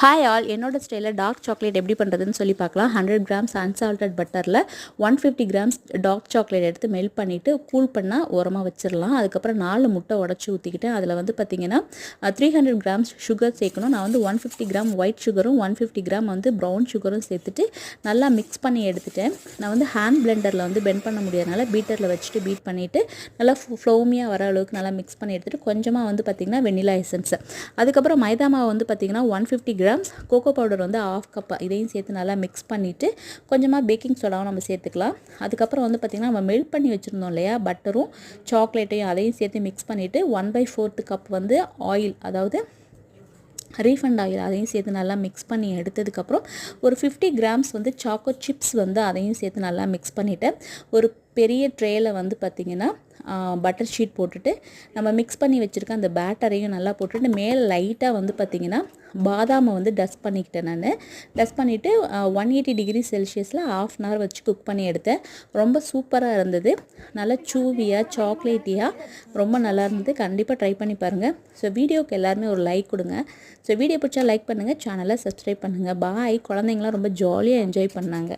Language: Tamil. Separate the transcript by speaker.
Speaker 1: ஹாய் ஆல், என்னோட ஸ்டைலில் டார்க் சாக்லேட் எப்படி பண்ணுறதுன்னு சொல்லி பார்க்கலாம். 100 கிராம்ஸ் அன்சால்டட் பட்டரில் 150 கிராம்ஸ் டார்க் சாக்லேட் எடுத்து மெல்ட் பண்ணிவிட்டு கூல் பண்ணால் உரமாக வச்சிடலாம். அதுக்கப்புறம் 4 முட்டை உடச்சி ஊற்றிக்கிட்டேன். அதில் வந்து பார்த்திங்கன்னா 300 கிராம்ஸ் சுகர் சேர்க்கணும். நான் வந்து 150 கிராம் ஒயிட் சுகரும் 150 கிராம் வந்து ப்ரௌன் சுகரும் சேர்த்துட்டு நல்லா மிக்ஸ் பண்ணி எடுத்துட்டேன். நான் வந்து ஹேண்ட் பிளெண்டரில் வந்து பெண்ட் பண்ண முடியாதனால பீட்டரில் வச்சுட்டு பீட் பண்ணிவிட்டு நல்லா ஃப்ளோமியாக வர அளவுக்கு நல்லா மிக்ஸ் பண்ணி எடுத்துகிட்டு கொஞ்சமாக வந்து பார்த்திங்கன்னா வெண்ணிலா எசன்ஸ், அதுக்கப்புறம் மைதா மாவு வந்து பார்த்திங்கன்னா 150 கிராம்ஸ் கோகோ பவுடர் வந்து 1/2 கப் இதையும் சேர்த்து நல்லா மிக்ஸ் பண்ணிவிட்டு கொஞ்சமாக பேக்கிங் சோடாவும் நம்ம சேர்த்துக்கலாம். அதுக்கப்புறம் வந்து பார்த்திங்கன்னா நம்ம மெல்ட் பண்ணி வச்சுருந்தோம் இல்லையா, பட்டரும் சாக்லேட்டையும் அதையும் சேர்த்து மிக்ஸ் பண்ணிவிட்டு 1/4 கப் வந்து ஆயில், அதாவது ரீஃபண்ட் ஆயில், அதையும் சேர்த்து நல்லா மிக்ஸ் பண்ணி எடுத்ததுக்கப்புறம் ஒரு 50 கிராம்ஸ் வந்து சாக்கோ சிப்ஸ் வந்து அதையும் சேர்த்து நல்லா மிக்ஸ் பண்ணிவிட்டேன். ஒரு பெரிய ட்ரேயில் வந்து பார்த்திங்கன்னா பட்டர் ஷீட் போட்டுட்டு நம்ம மிக்ஸ் பண்ணி வச்சுருக்க அந்த பேட்டரையும் நல்லா போட்டுட்டு மேலே லைட்டாக வந்து பார்த்திங்கன்னா பாதாமை வந்து டஸ்ட் பண்ணிக்கிட்டேன். நான் டஸ்ட் பண்ணிவிட்டு 180 டிகிரி செல்சியஸில் 1/2 அன் ஹவர் வச்சு குக் பண்ணி எடுத்தேன். ரொம்ப சூப்பராக இருந்தது. நல்லா சூவியாக சாக்லேட்டியாக ரொம்ப நல்லா இருந்தது. கண்டிப்பாக ட்ரை பண்ணி பாருங்கள். ஸோ வீடியோவுக்கு எல்லாருமே ஒரு லைக் கொடுங்க. ஸோ வீடியோ பிடிச்சா லைக் பண்ணுங்கள், சேனலை சப்ஸ்கிரைப் பண்ணுங்கள். பாய். குழந்தைங்களாம் ரொம்ப ஜாலியாக என்ஜாய் பண்ணாங்க.